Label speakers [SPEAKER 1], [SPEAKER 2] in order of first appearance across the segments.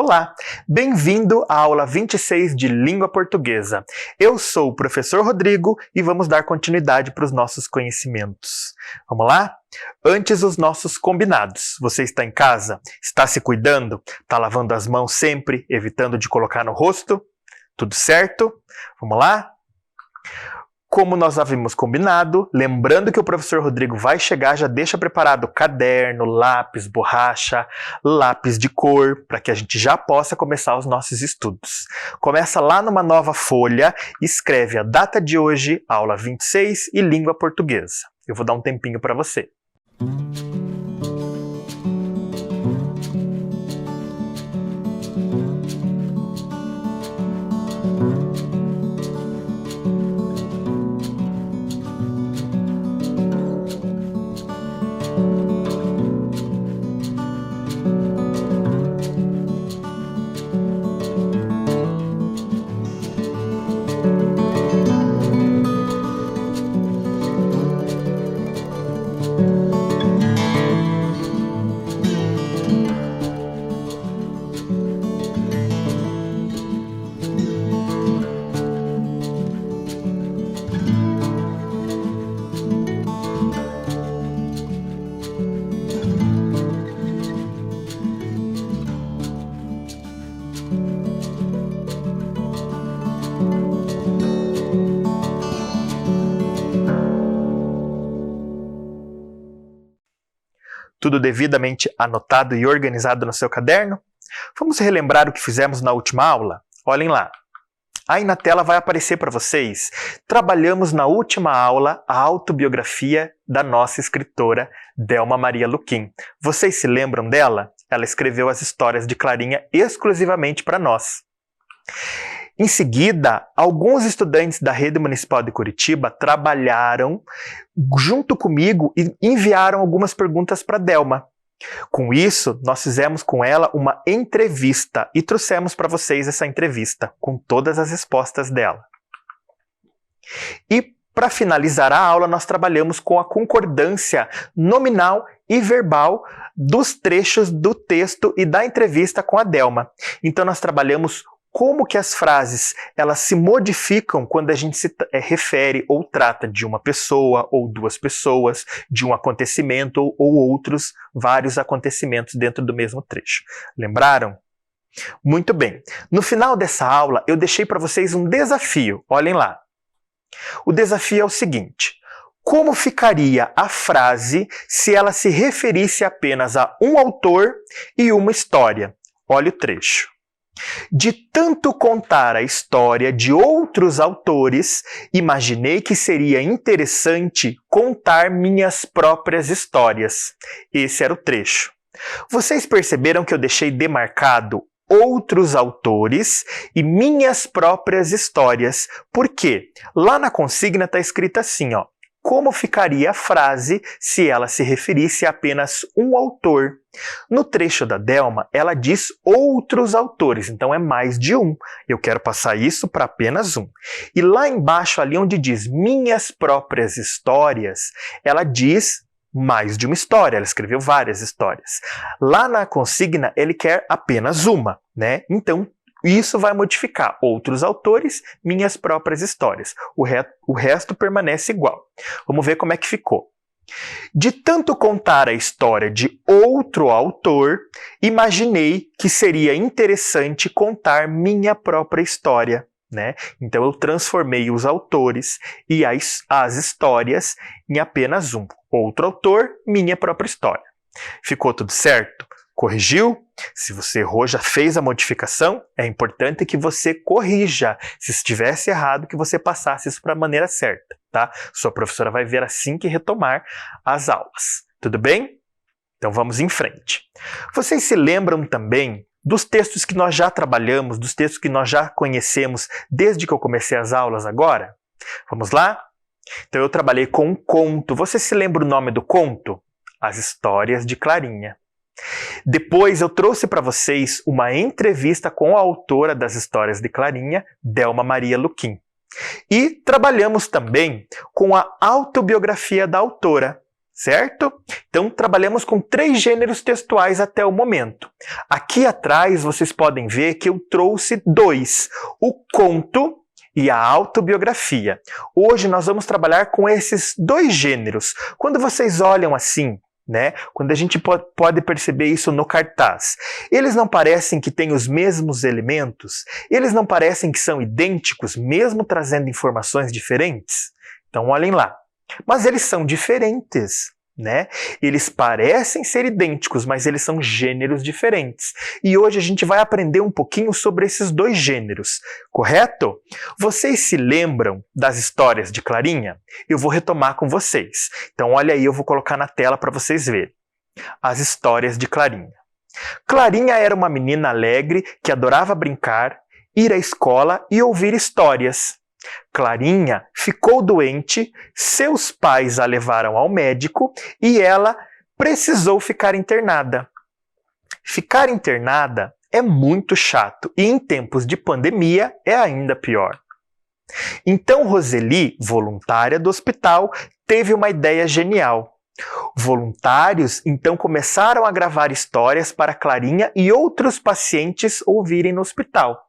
[SPEAKER 1] Olá, bem-vindo à aula 26 de Língua Portuguesa. Eu sou o professor Rodrigo e vamos dar continuidade para os nossos conhecimentos. Vamos lá? Antes, os nossos combinados. Você está em casa? Está se cuidando? Está lavando as mãos sempre, evitando de colocar no rosto? Tudo certo? Vamos lá? Como nós havíamos combinado, lembrando que o professor Rodrigo vai chegar, já deixa preparado caderno, lápis, borracha, lápis de cor, para que a gente já possa começar os nossos estudos. Começa lá numa nova folha, escreve a data de hoje, aula 26 e língua portuguesa. Eu vou dar um tempinho para você. Tudo devidamente anotado e organizado no seu caderno? Vamos relembrar o que fizemos na última aula? Olhem lá. Aí na tela vai aparecer para vocês. Trabalhamos na última aula a autobiografia da nossa escritora Delma Maria Luquim. Vocês se lembram dela? Ela escreveu as histórias de Clarinha exclusivamente para nós. Em seguida, alguns estudantes da Rede Municipal de Curitiba trabalharam junto comigo e enviaram algumas perguntas para Delma. Com isso, nós fizemos com ela uma entrevista e trouxemos para vocês essa entrevista com todas as respostas dela. E para finalizar a aula, nós trabalhamos com a concordância nominal e verbal dos trechos do texto e da entrevista com a Delma. Então nós trabalhamos como que as frases elas se modificam quando a gente se refere ou trata de uma pessoa ou duas pessoas, de um acontecimento ou outros vários acontecimentos dentro do mesmo trecho. Lembraram? Muito bem. No final dessa aula eu deixei para vocês um desafio. Olhem lá. O desafio é o seguinte: como ficaria a frase se ela se referisse apenas a um autor e uma história? Olha o trecho. De tanto contar a história de outros autores, imaginei que seria interessante contar minhas próprias histórias. Esse era o trecho. Vocês perceberam que eu deixei demarcado outros autores e minhas próprias histórias. Por quê? Lá na consigna está escrito assim, ó. Como ficaria a frase se ela se referisse a apenas um autor? No trecho da Delma, ela diz outros autores, então é mais de um. Eu quero passar isso para apenas um. E lá embaixo, ali onde diz minhas próprias histórias, ela diz mais de uma história, ela escreveu várias histórias. Lá na consigna, ele quer apenas uma, né? Então, isso vai modificar outros autores, minhas próprias histórias. O resto permanece igual. Vamos ver como é que ficou. De tanto contar a história de outro autor, imaginei que seria interessante contar minha própria história, né? Então eu transformei os autores e as histórias em apenas um. Outro autor, minha própria história. Ficou tudo certo? Corrigiu? Se você errou, já fez a modificação, é importante que você corrija. Se estivesse errado, que você passasse isso para a maneira certa, tá? Sua professora vai ver assim que retomar as aulas. Tudo bem? Então vamos em frente. Vocês se lembram também dos textos que nós já trabalhamos, dos textos que nós já conhecemos desde que eu comecei as aulas agora? Vamos lá? Então eu trabalhei com um conto. Você se lembra o nome do conto? As Histórias de Clarinha. Depois eu trouxe para vocês uma entrevista com a autora das Histórias de Clarinha, Delma Maria Luquim. E trabalhamos também com a autobiografia da autora. certo? Então, trabalhamos com 3 gêneros textuais até o momento. Aqui atrás, vocês podem ver que eu trouxe 2, o conto e a autobiografia. Hoje nós vamos trabalhar com esses 2 gêneros. Quando vocês olham assim, né, quando a gente pode perceber isso no cartaz, eles não parecem que têm os mesmos elementos? Eles não parecem que são idênticos, mesmo trazendo informações diferentes? Então, olhem lá. Mas eles são diferentes, né? Eles parecem ser idênticos, mas eles são gêneros diferentes. E hoje a gente vai aprender um pouquinho sobre esses 2 gêneros, correto? Vocês se lembram das histórias de Clarinha? Eu vou retomar com vocês. Então olha aí, eu vou colocar na tela para vocês verem. As histórias de Clarinha. Clarinha era uma menina alegre que adorava brincar, ir à escola e ouvir histórias. Clarinha ficou doente, seus pais a levaram ao médico e ela precisou ficar internada. Ficar internada é muito chato e em tempos de pandemia é ainda pior. Então Roseli, voluntária do hospital, teve uma ideia genial. Voluntários então começaram a gravar histórias para Clarinha e outros pacientes ouvirem no hospital.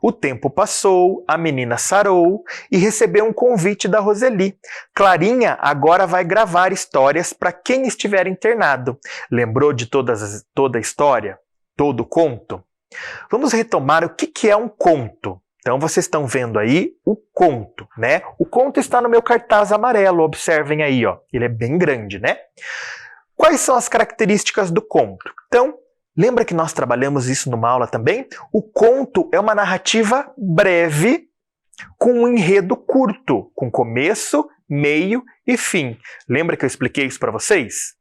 [SPEAKER 1] O tempo passou, a menina sarou e recebeu um convite da Roseli. Clarinha agora vai gravar histórias para quem estiver internado. Lembrou de toda a história? Todo o conto? Vamos retomar o que é um conto. Então vocês estão vendo aí o conto, né? O conto está no meu cartaz amarelo, observem aí, ó. Ele é bem grande, né? Quais são as características do conto? Então, lembra que nós trabalhamos isso numa aula também? O conto é uma narrativa breve com um enredo curto, com começo, meio e fim. Lembra que eu expliquei isso para vocês?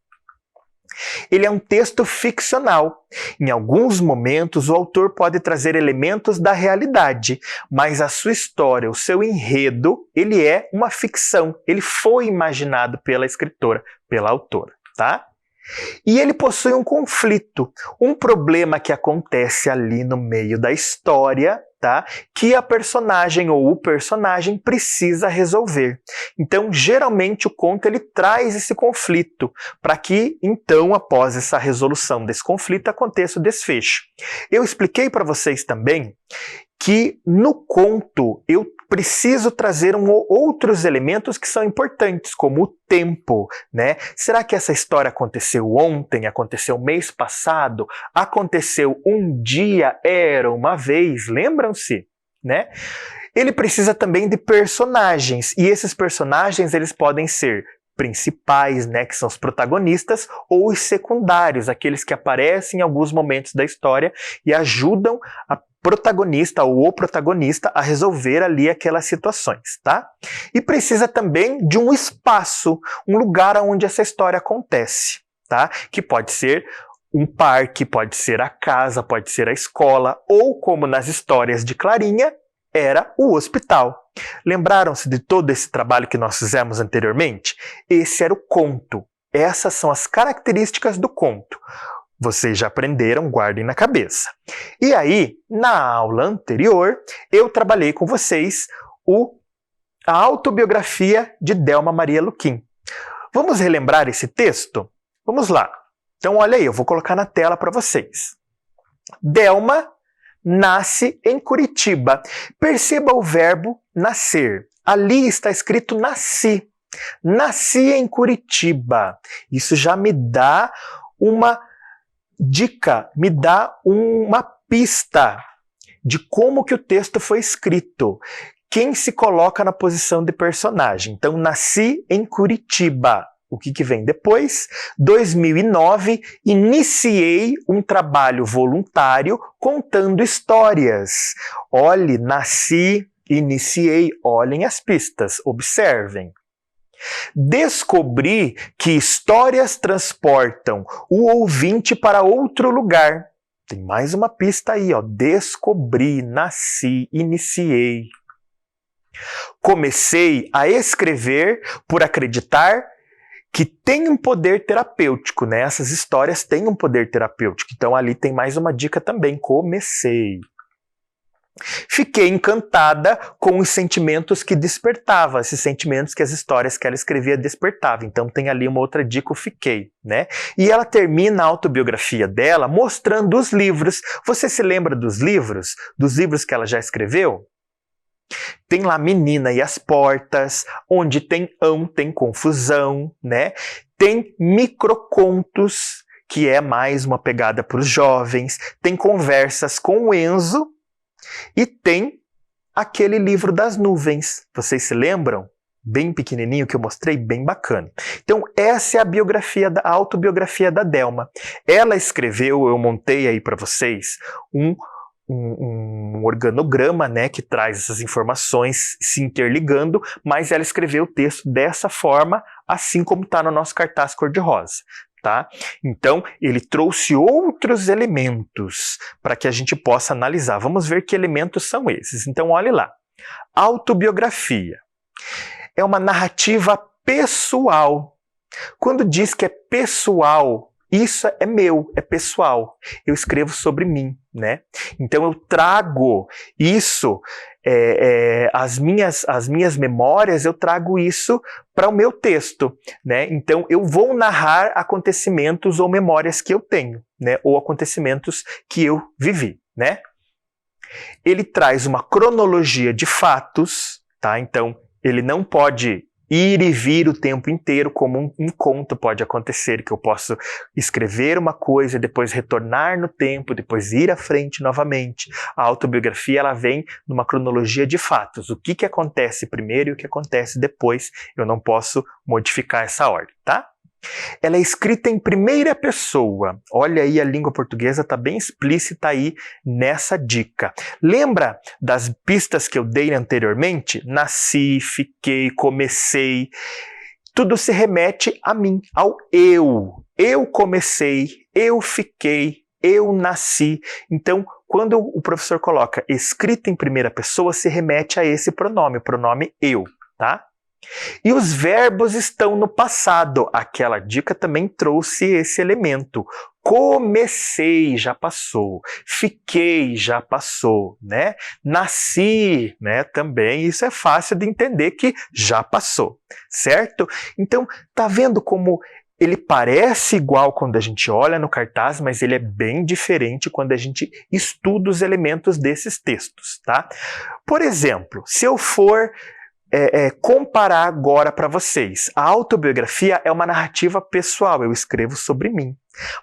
[SPEAKER 1] Ele é um texto ficcional. Em alguns momentos, o autor pode trazer elementos da realidade, mas a sua história, o seu enredo, ele é uma ficção. Ele foi imaginado pela escritora, pela autora, tá? E ele possui um conflito, um problema que acontece ali no meio da história, tá? Que a personagem ou o personagem precisa resolver. Então, geralmente, o conto ele traz esse conflito, para que, então, após essa resolução desse conflito, aconteça o desfecho. Eu expliquei para vocês também que no conto eu preciso trazer outros elementos que são importantes, como o tempo, né? Será que essa história aconteceu ontem, aconteceu mês passado, aconteceu um dia, era uma vez, lembram-se, né? Ele precisa também de personagens, e esses personagens eles podem ser principais, né, que são os protagonistas, ou os secundários, aqueles que aparecem em alguns momentos da história e ajudam a protagonista ou o protagonista a resolver ali aquelas situações, tá? E precisa também de um espaço, um lugar onde essa história acontece, tá? Que pode ser um parque, pode ser a casa, pode ser a escola, ou como nas histórias de Clarinha, era o hospital. Lembraram-se de todo esse trabalho que nós fizemos anteriormente? Esse era o conto. Essas são as características do conto. Vocês já aprenderam, guardem na cabeça. E aí, na aula anterior, eu trabalhei com vocês a autobiografia de Delma Maria Luquim. Vamos relembrar esse texto? Vamos lá. Então, olha aí, eu vou colocar na tela para vocês. Delma nasce em Curitiba. Perceba o verbo nascer. Ali está escrito nasci. Nasci em Curitiba. Isso já me dá uma dica, me dá uma pista de como que o texto foi escrito. Quem se coloca na posição de personagem. Então, nasci em Curitiba. O que vem depois? 2009, iniciei um trabalho voluntário contando histórias. Olhe, nasci, iniciei, olhem as pistas, observem. Descobri que histórias transportam o ouvinte para outro lugar. Tem mais uma pista aí, ó. Descobri, nasci, iniciei. Comecei a escrever por acreditar que tem um poder terapêutico, né? Essas histórias têm um poder terapêutico. Então ali tem mais uma dica também. Comecei. Fiquei encantada com os sentimentos que despertava, esses sentimentos que as histórias que ela escrevia despertavam. Então tem ali uma outra dica, o fiquei, né? E ela termina a autobiografia dela mostrando os livros. Você se lembra dos livros? Dos livros que ela já escreveu? Tem lá Menina e as Portas, onde tem tem confusão, né? Tem microcontos, que é mais uma pegada para os jovens. Tem Conversas com o Enzo, e tem aquele livro das nuvens. Vocês se lembram? Bem pequenininho que eu mostrei, bem bacana. Então essa é a autobiografia da Delma. Ela escreveu, eu montei aí para vocês, um organograma, né, que traz essas informações se interligando, mas ela escreveu o texto dessa forma, assim como está no nosso cartaz cor-de-rosa. Tá? Então, ele trouxe outros elementos para que a gente possa analisar. Vamos ver que elementos são esses. Então, olhe lá. Autobiografia é uma narrativa pessoal. Quando diz que é pessoal, isso é meu, é pessoal. Eu escrevo sobre mim, né? Então, eu trago isso, as minhas memórias, eu trago isso para o meu texto, né? Então, eu vou narrar acontecimentos ou memórias que eu tenho, né? Ou acontecimentos que eu vivi, né? Ele traz uma cronologia de fatos, tá? Então, ele não pode ir e vir o tempo inteiro, como um conto pode acontecer, que eu posso escrever uma coisa, depois retornar no tempo, depois ir à frente novamente. A autobiografia, ela vem numa cronologia de fatos. O que acontece primeiro e o que acontece depois. Eu não posso modificar essa ordem, tá? Ela é escrita em primeira pessoa. Olha aí, a língua portuguesa está bem explícita aí nessa dica. Lembra das pistas que eu dei anteriormente? Nasci, fiquei, comecei. Tudo se remete a mim, ao eu. Eu comecei, eu fiquei, eu nasci. Então, quando o professor coloca escrita em primeira pessoa, se remete a esse pronome, o pronome eu, tá? E os verbos estão no passado. Aquela dica também trouxe esse elemento. Comecei, já passou. Fiquei, já passou, né? Nasci, né? Também isso é fácil de entender que já passou, certo? Então, tá vendo como ele parece igual quando a gente olha no cartaz, mas ele é bem diferente quando a gente estuda os elementos desses textos, tá? Por exemplo, se eu for comparar agora para vocês. A autobiografia é uma narrativa pessoal, eu escrevo sobre mim.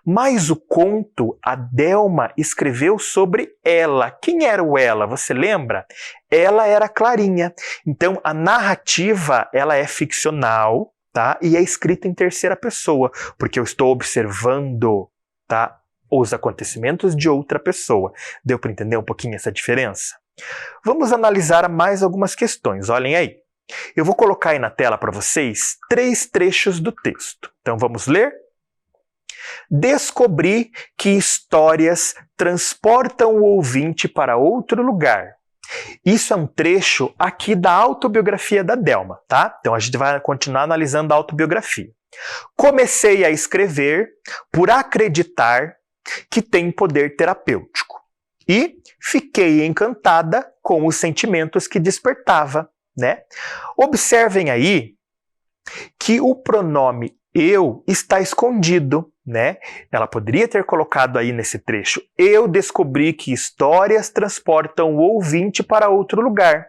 [SPEAKER 1] Mas o conto, a Delma escreveu sobre ela. Quem era o ela? Você lembra? Ela era Clarinha. Então, a narrativa, ela é ficcional, tá? E é escrita em terceira pessoa, porque eu estou observando, tá, os acontecimentos de outra pessoa. Deu para entender um pouquinho essa diferença? Vamos analisar mais algumas questões, olhem aí. Eu vou colocar aí na tela para vocês 3 trechos do texto. Então vamos ler? Descobri que histórias transportam o ouvinte para outro lugar. Isso é um trecho aqui da autobiografia da Delma, tá? Então a gente vai continuar analisando a autobiografia. Comecei a escrever por acreditar que tem poder terapêutico. E fiquei encantada com os sentimentos que despertava, né? Observem aí que o pronome eu está escondido, né? Ela poderia ter colocado aí nesse trecho: eu descobri que histórias transportam o ouvinte para outro lugar.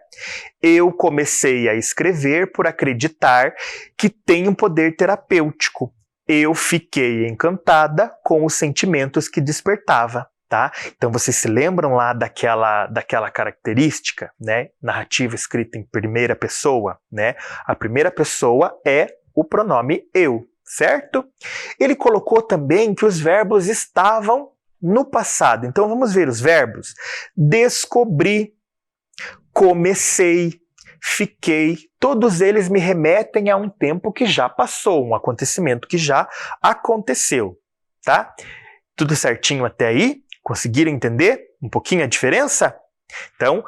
[SPEAKER 1] Eu comecei a escrever por acreditar que tem um poder terapêutico. Eu fiquei encantada com os sentimentos que despertava. Tá? Então vocês se lembram lá daquela característica, né? Narrativa escrita em primeira pessoa, né? A primeira pessoa é o pronome eu, certo? Ele colocou também que os verbos estavam no passado. Então vamos ver os verbos. Descobri, comecei, fiquei, todos eles me remetem a um tempo que já passou, um acontecimento que já aconteceu, tá? Tudo certinho até aí? Conseguiram entender um pouquinho a diferença? Então,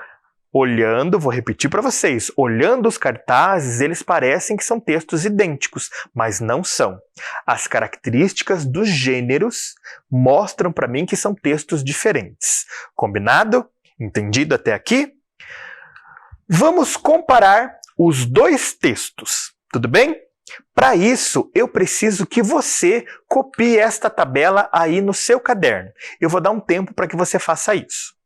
[SPEAKER 1] olhando, vou repetir para vocês, olhando os cartazes, eles parecem que são textos idênticos, mas não são. As características dos gêneros mostram para mim que são textos diferentes. Combinado? Entendido até aqui? Vamos comparar os dois textos, tudo bem? Para isso, eu preciso que você copie esta tabela aí no seu caderno. Eu vou dar um tempo para que você faça isso.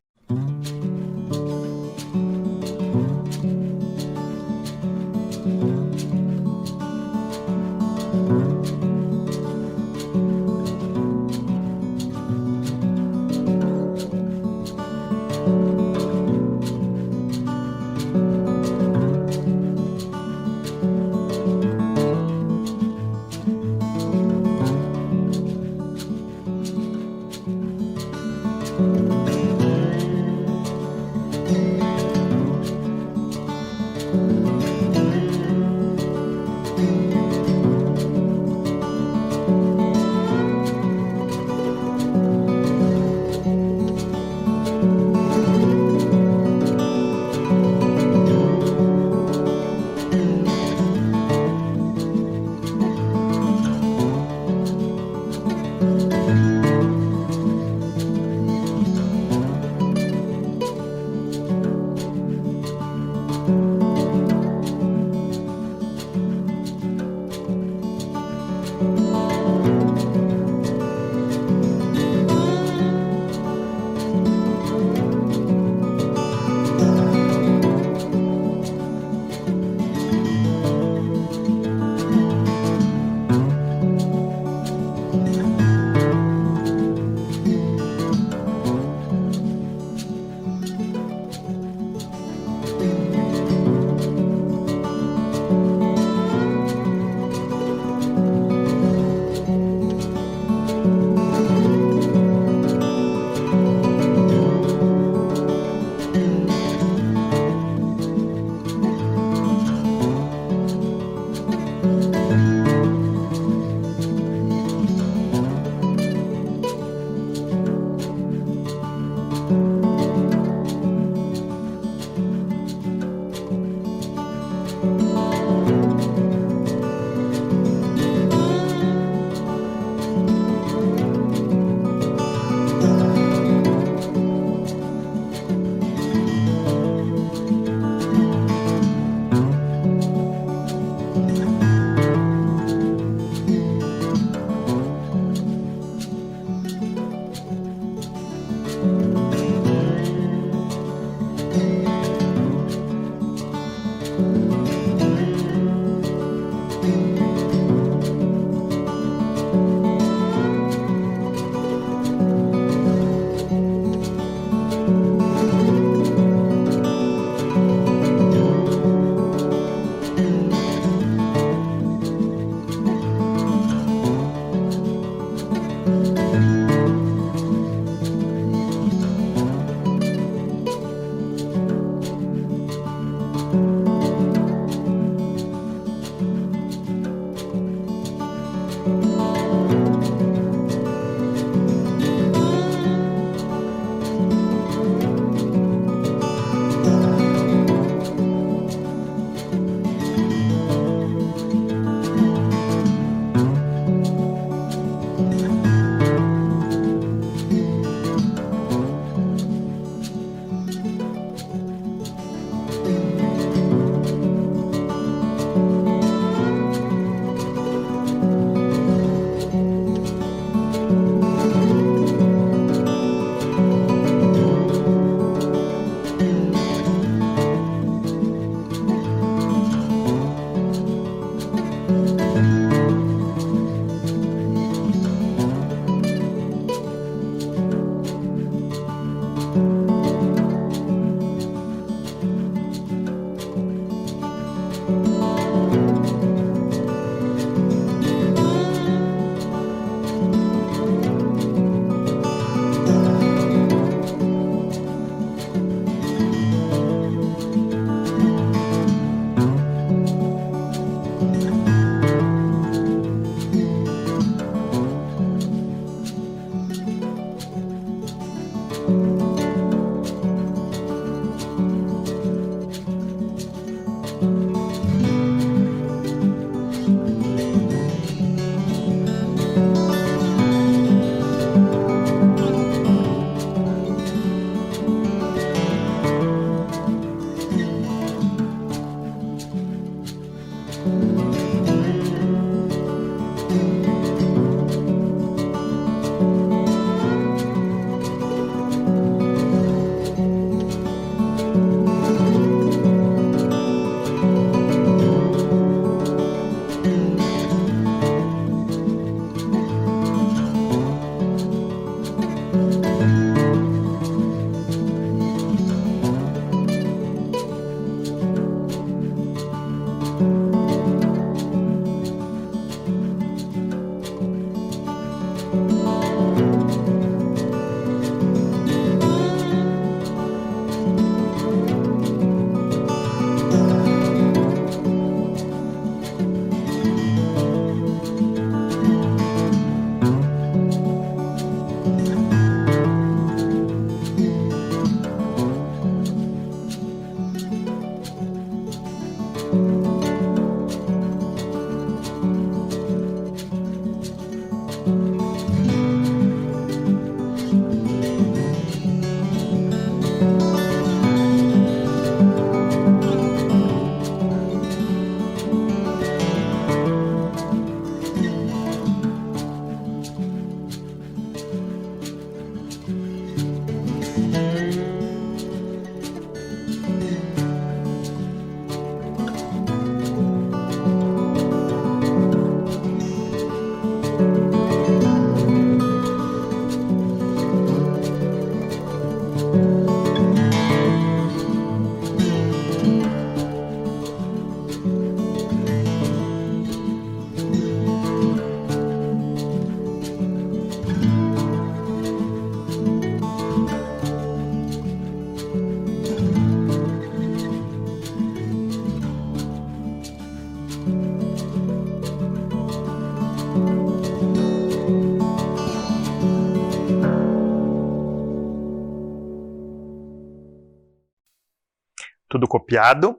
[SPEAKER 1] Tudo copiado?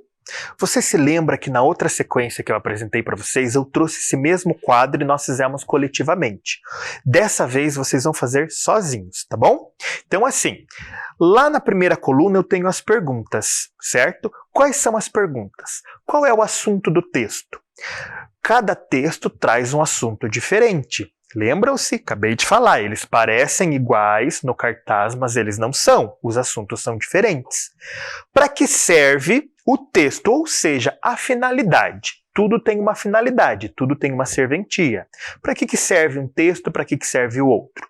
[SPEAKER 1] Você se lembra que na outra sequência que eu apresentei para vocês, eu trouxe esse mesmo quadro e nós fizemos coletivamente. Dessa vez vocês vão fazer sozinhos, tá bom? Então assim, lá na primeira coluna eu tenho as perguntas, certo? Quais são as perguntas? Qual é o assunto do texto? Cada texto traz um assunto diferente. Lembram-se? Acabei de falar, eles parecem iguais no cartaz, mas eles não são. Os assuntos são diferentes. Para que serve o texto? Ou seja, a finalidade. Tudo tem uma finalidade, tudo tem uma serventia. Para que serve um texto? Para que serve o outro?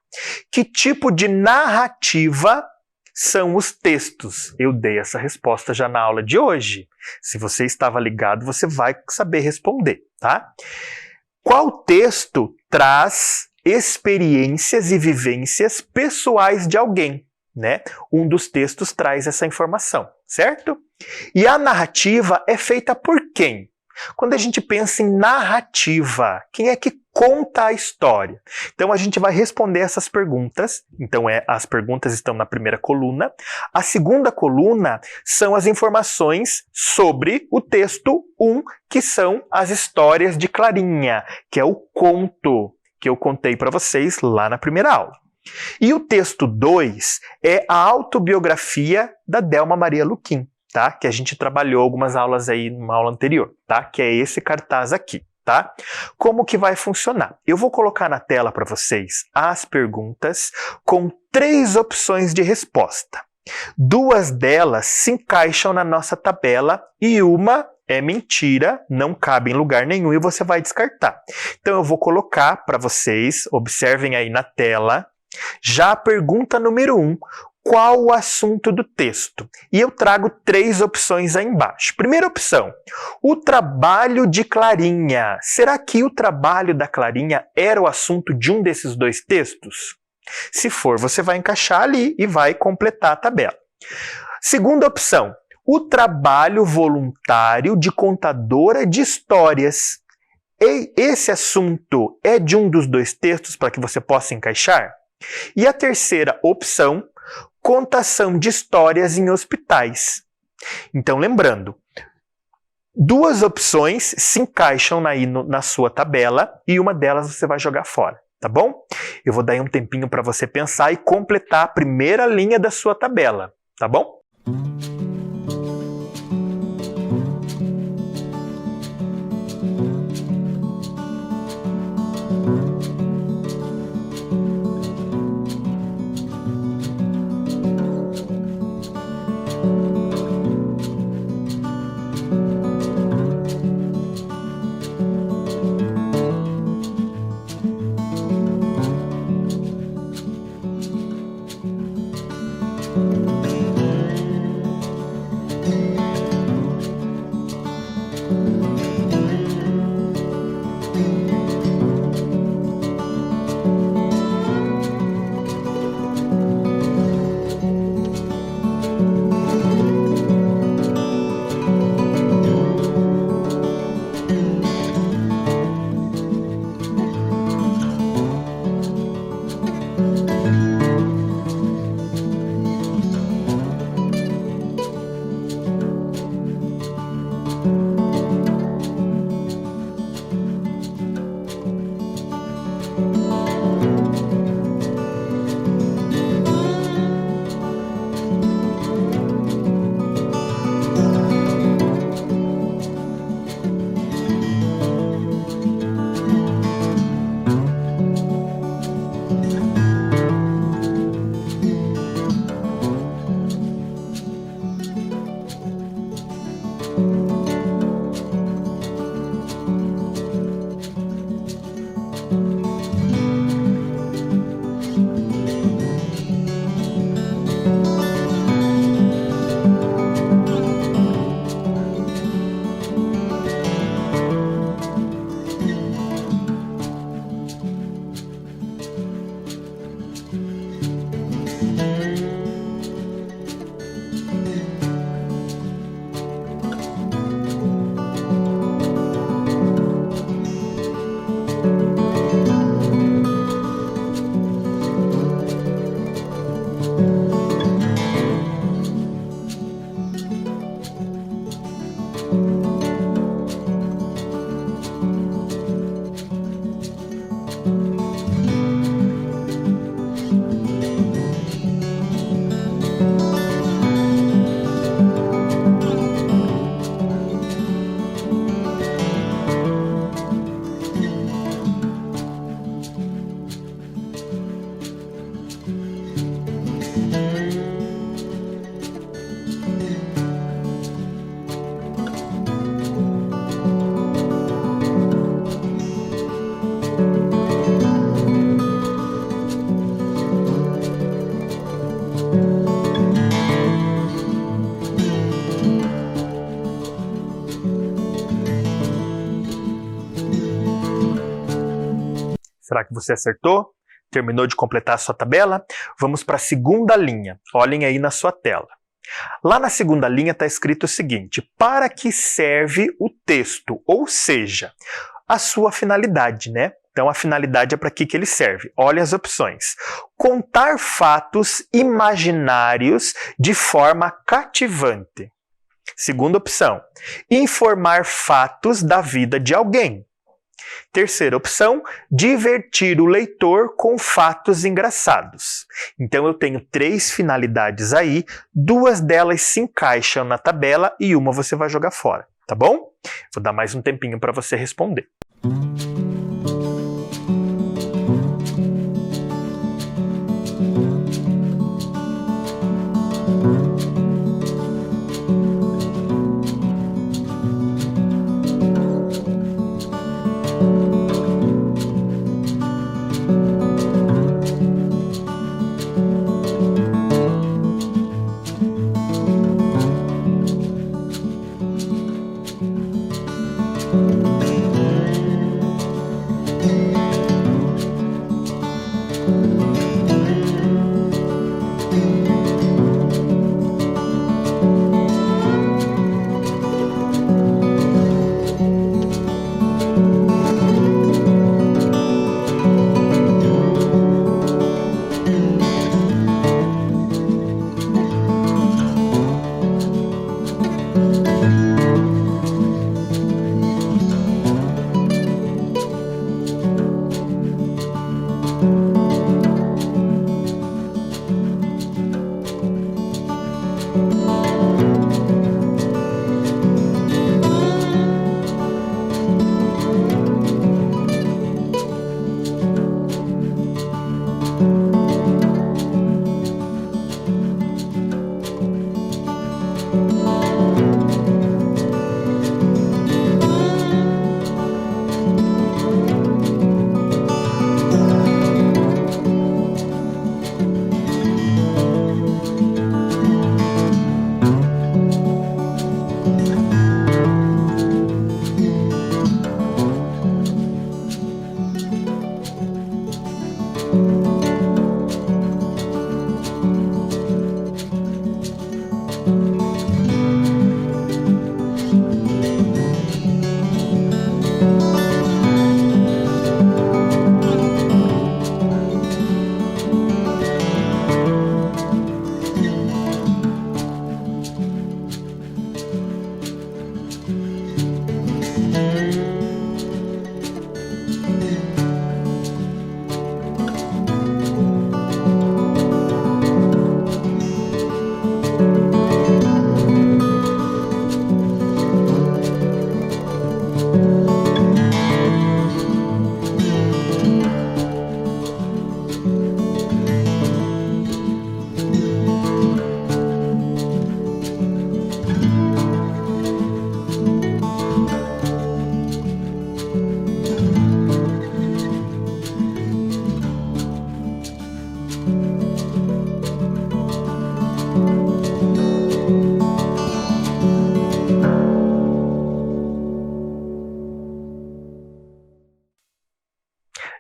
[SPEAKER 1] Que tipo de narrativa são os textos? Eu dei essa resposta já na aula de hoje. Se você estava ligado, você vai saber responder, tá? Qual texto traz experiências e vivências pessoais de alguém, né? Um dos textos traz essa informação, certo? E a narrativa é feita por quem? Quando a gente pensa em narrativa, quem é que conta a história? Então a gente vai responder essas perguntas. Então as perguntas estão na primeira coluna. A segunda coluna são as informações sobre o texto 1, que são as histórias de Clarinha, que é o conto que eu contei para vocês lá na primeira aula. E o texto 2 é a autobiografia da Delma Maria Luquim, tá? Que a gente trabalhou algumas aulas aí numa aula anterior, tá? Que é esse cartaz aqui, tá? Como que vai funcionar? Eu vou colocar na tela para vocês as perguntas com 3 opções de resposta. 2 delas se encaixam na nossa tabela e uma é mentira, não cabe em lugar nenhum e você vai descartar. Então eu vou colocar para vocês, observem aí na tela, já a pergunta número 1. Qual o assunto do texto? E eu trago 3 opções aí embaixo. Primeira opção, o trabalho de Clarinha. Será que o trabalho da Clarinha era o assunto de um desses 2 textos? Se for, você vai encaixar ali e vai completar a tabela. Segunda opção, o trabalho voluntário de contadora de histórias. E esse assunto é de um dos 2 textos para que você possa encaixar? E a terceira opção, contação de histórias em hospitais. Então, lembrando, 2 opções se encaixam na sua tabela e uma delas você vai jogar fora, tá bom? Eu vou dar aí um tempinho para você pensar e completar a primeira linha da sua tabela, tá bom? Será que você acertou? Terminou de completar a sua tabela? Vamos para a segunda linha. Olhem aí na sua tela. Lá na segunda linha está escrito o seguinte: para que serve o texto? Ou seja, a sua finalidade, né? Então, a finalidade é para que ele serve. Olha as opções. Contar fatos imaginários de forma cativante. Segunda opção. Informar fatos da vida de alguém. Terceira opção, divertir o leitor com fatos engraçados. Então eu tenho 3 finalidades aí, 2 delas se encaixam na tabela e uma você vai jogar fora, tá bom? Vou dar mais um tempinho para você responder.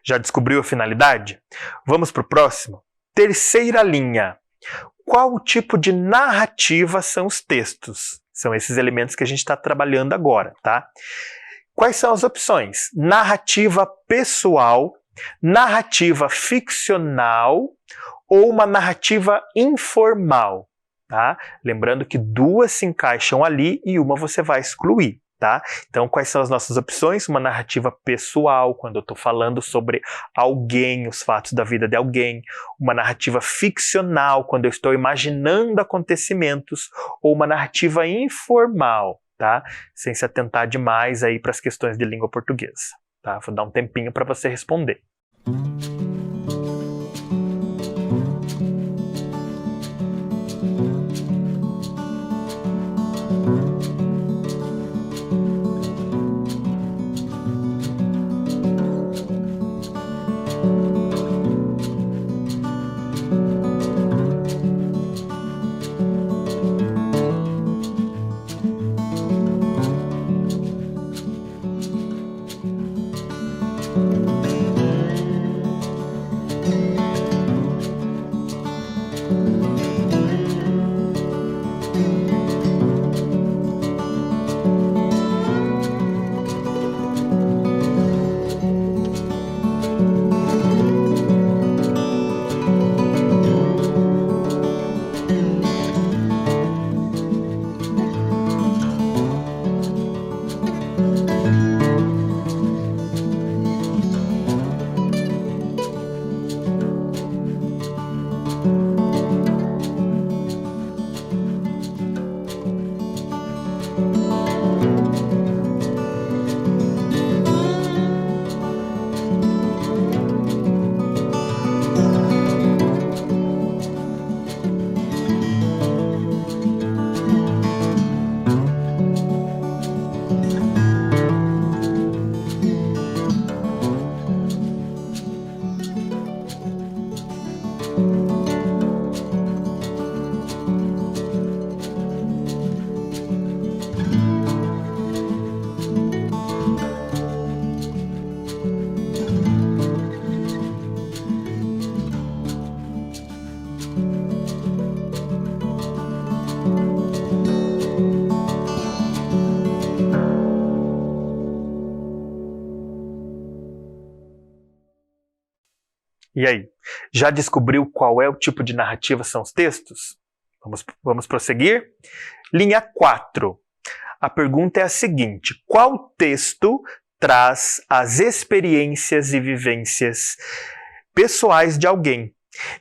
[SPEAKER 1] Já descobriu a finalidade? Vamos para o próximo? Terceira linha. Qual tipo de narrativa são os textos? São esses elementos que a gente está trabalhando agora, tá? Quais são as opções? Narrativa pessoal, narrativa ficcional ou uma narrativa informal, tá? Lembrando que 2 se encaixam ali e uma você vai excluir. Tá? Então, quais são as nossas opções? Uma narrativa pessoal, quando eu estou falando sobre alguém, os fatos da vida de alguém. Uma narrativa ficcional, quando eu estou imaginando acontecimentos. Ou uma narrativa informal, tá? Sem se atentar demais aí para as questões de língua portuguesa. Tá? Vou dar um tempinho para você responder. E aí, já descobriu qual é o tipo de narrativa são os textos? Vamos prosseguir? Linha 4. A pergunta é a seguinte: qual texto traz as experiências e vivências pessoais de alguém?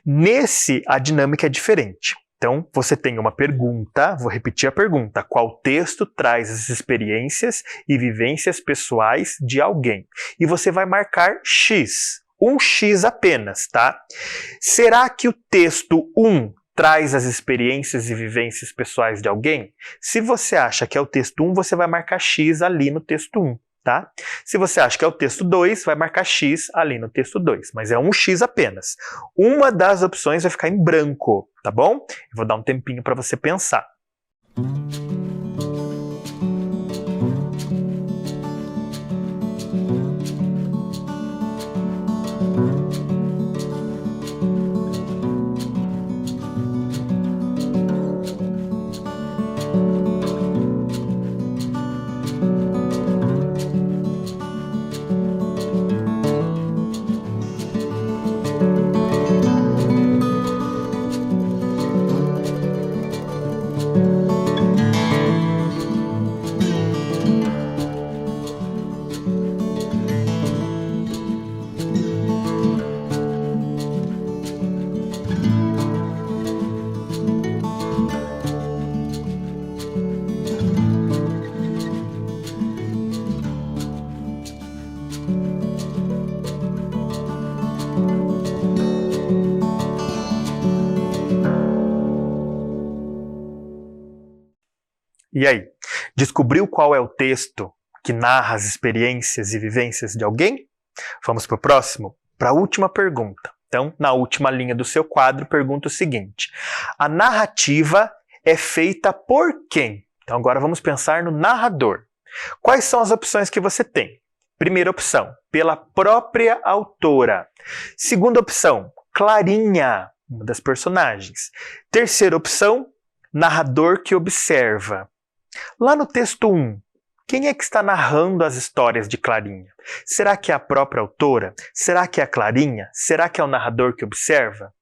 [SPEAKER 1] Nesse, a dinâmica é diferente. Então, você tem uma pergunta, vou repetir a pergunta: qual texto traz as experiências e vivências pessoais de alguém? E você vai marcar X, um X apenas, tá? Será que o texto 1 traz as experiências e vivências pessoais de alguém? Se você acha que é o texto 1, você vai marcar X ali no texto 1. Tá? Se você acha que é o texto 2, vai marcar X ali no texto 2, mas é um X apenas. Uma das opções vai ficar em branco, tá bom? Eu vou dar um tempinho para você pensar. E aí, descobriu qual é o texto que narra as experiências e vivências de alguém? Vamos para o próximo? Para a última pergunta. Então, na última linha do seu quadro, pergunta o seguinte: a narrativa é feita por quem? Então, agora vamos pensar no narrador. Quais são as opções que você tem? Primeira opção, pela própria autora. Segunda opção, Clarinha, uma das personagens. Terceira opção, narrador que observa. Lá no texto 1, quem é que está narrando as histórias de Clarinha? Será que é a própria autora? Será que é a Clarinha? Será que é o narrador que observa?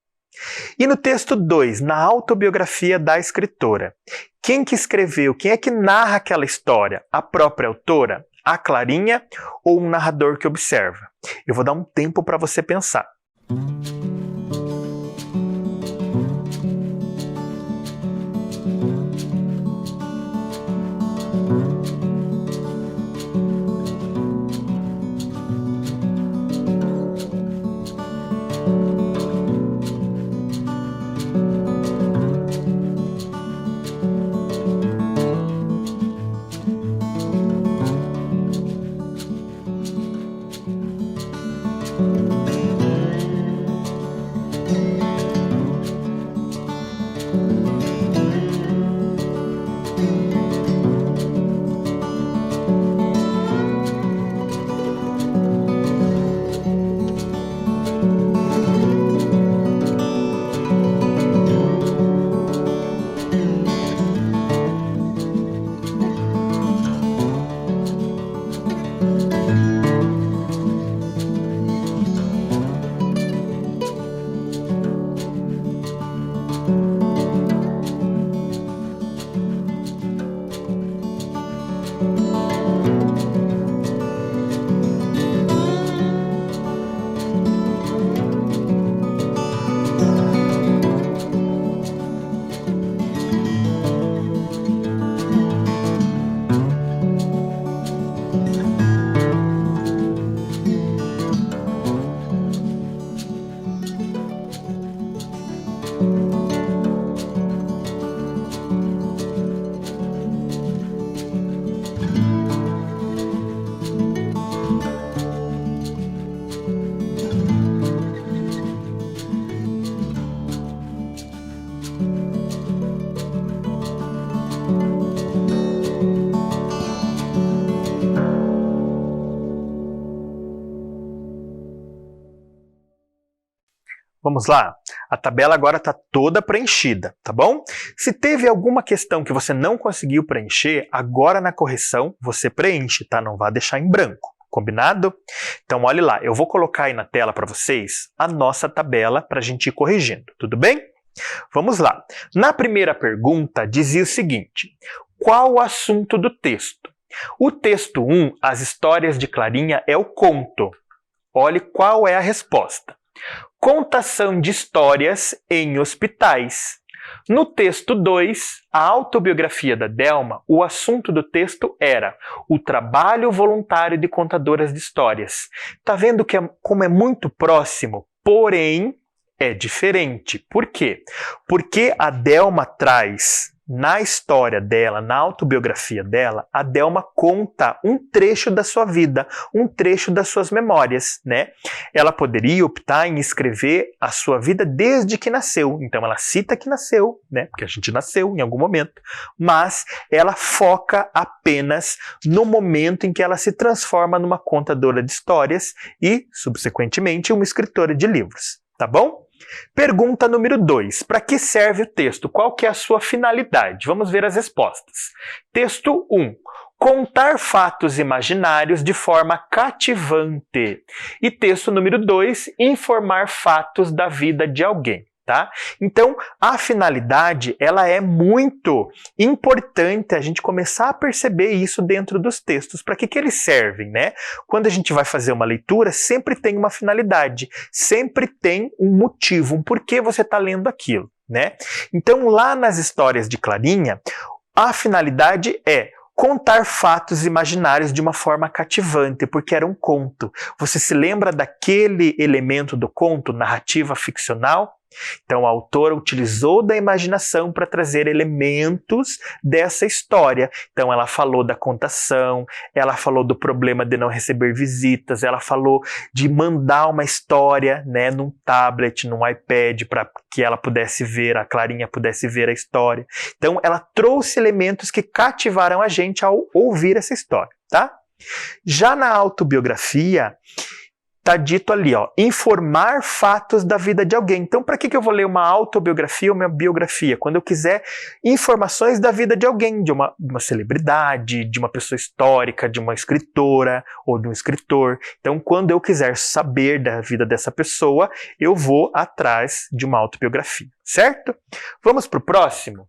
[SPEAKER 1] E no texto 2, na autobiografia da escritora, quem que escreveu, quem é que narra aquela história? A própria autora? A Clarinha ou um narrador que observa? Eu vou dar um tempo para você pensar. Vamos lá? A tabela agora está toda preenchida, tá bom? Se teve alguma questão que você não conseguiu preencher, agora na correção você preenche, tá? Não vá deixar em branco, Combinado? Então, olhe lá, eu vou colocar aí na tela para vocês a nossa tabela para a gente ir corrigindo, tudo bem? Vamos lá. Na primeira pergunta, dizia o seguinte: qual o assunto do texto? O texto 1, As Histórias de Clarinha, é o conto. Olhe qual é a resposta. Contação de histórias em hospitais. No texto 2, a autobiografia da Delma, o assunto do texto era o trabalho voluntário de contadoras de histórias. Tá vendo que como é muito próximo, porém é diferente. Por quê? Porque a Delma traz, na história dela, na autobiografia dela, a Delma conta um trecho da sua vida, um trecho das suas memórias, né? Ela poderia optar em escrever a sua vida desde que nasceu. Então ela cita que nasceu, né? Porque a gente nasceu em algum momento, mas ela foca apenas no momento em que ela se transforma numa contadora de histórias e, subsequentemente, uma escritora de livros, tá bom? Pergunta número 2. Para que serve o texto? Qual que é a sua finalidade? Vamos ver as respostas. Texto 1. Contar fatos imaginários de forma cativante. E texto número 2. Informar fatos da vida de alguém. Tá? Então, a finalidade, ela é muito importante a gente começar a perceber isso dentro dos textos. Para que eles servem, né? Quando a gente vai fazer uma leitura, sempre tem uma finalidade, sempre tem um motivo, um porquê você está lendo aquilo, né? Então, lá nas histórias de Clarinha, a finalidade é contar fatos imaginários de uma forma cativante, porque era um conto. Você se lembra daquele elemento do conto, narrativa ficcional? Então a autora utilizou da imaginação para trazer elementos dessa história. Então ela falou da contação, ela falou do problema de não receber visitas, ela falou de mandar uma história, né, num tablet, num iPad, para que ela pudesse ver, a Clarinha pudesse ver a história. Então ela trouxe elementos que cativaram a gente ao ouvir essa história, tá? Já na autobiografia, tá dito ali, ó, informar fatos da vida de alguém. Então, para que eu vou ler uma autobiografia ou uma biografia? Quando eu quiser informações da vida de alguém, de uma celebridade, de uma pessoa histórica, de uma escritora ou de um escritor. Então, quando eu quiser saber da vida dessa pessoa, eu vou atrás de uma autobiografia, certo? Vamos para o próximo?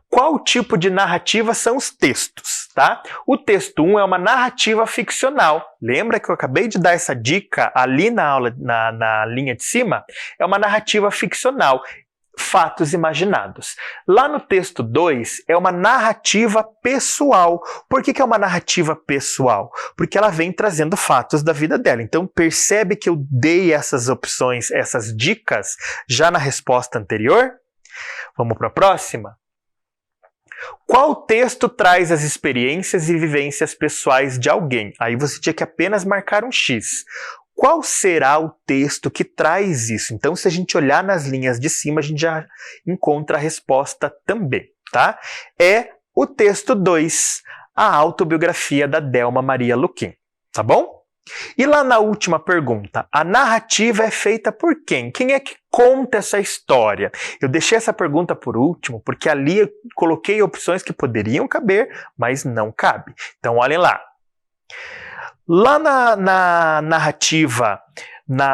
[SPEAKER 1] Qual tipo de narrativa são os textos? Tá? O texto 1 é uma narrativa ficcional. Lembra que eu acabei de dar essa dica ali na aula, na linha de cima? É uma narrativa ficcional, fatos imaginados. Lá no texto 2 é uma narrativa pessoal. Por que é uma narrativa pessoal? Porque ela vem trazendo fatos da vida dela. Então percebe que eu dei essas opções, essas dicas já na resposta anterior? Vamos para a próxima? Qual texto traz as experiências e vivências pessoais de alguém? Aí você tinha que apenas marcar um X. Qual será o texto que traz isso? Então, se a gente olhar nas linhas de cima, a gente já encontra a resposta também, tá? É o texto 2, a autobiografia da Delma Maria Luquim, tá bom? E lá na última pergunta, a narrativa é feita por quem? Quem é que conta essa história? Eu deixei essa pergunta por último, porque ali eu coloquei opções que poderiam caber, mas não cabe. Então, olhem lá. Lá na narrativa,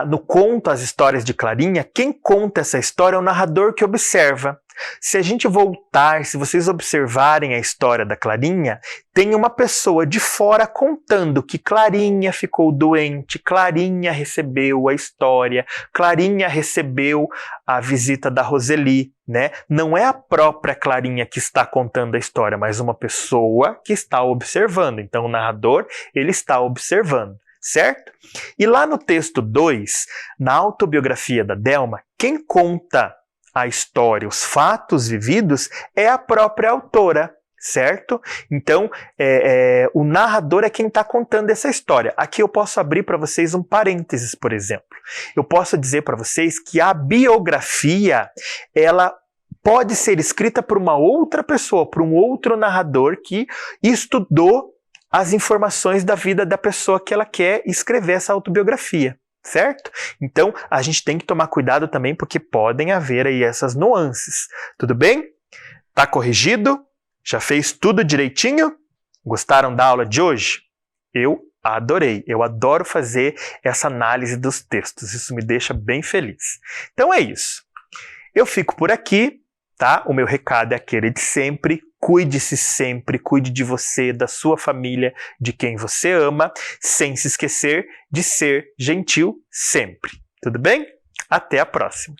[SPEAKER 1] no conto As Histórias de Clarinha, quem conta essa história é o narrador que observa. Se a gente voltar, se vocês observarem a história da Clarinha, tem uma pessoa de fora contando que Clarinha ficou doente, Clarinha recebeu a história, Clarinha recebeu a visita da Roseli, né? Não é a própria Clarinha que está contando a história, mas uma pessoa que está observando. Então o narrador, ele está observando, certo? E lá no texto 2, na autobiografia da Delma, quem conta a história, os fatos vividos, é a própria autora, certo? Então, o narrador é quem está contando essa história. Aqui eu posso abrir para vocês um parênteses, por exemplo. Eu posso dizer para vocês que a biografia, ela pode ser escrita por uma outra pessoa, por um outro narrador que estudou as informações da vida da pessoa que ela quer escrever essa autobiografia. Certo? Então, a gente tem que tomar cuidado também, porque podem haver aí essas nuances. Tudo bem? Tá corrigido? Já fez tudo direitinho? Gostaram da aula de hoje? Eu Adorei, eu adoro fazer essa análise dos textos, isso me deixa bem feliz. Então é isso, eu fico por aqui, tá? O meu recado é aquele de sempre, cuide-se sempre, cuide de você, da sua família, de quem você ama, sem se esquecer de ser gentil sempre, tudo bem? Até a próxima!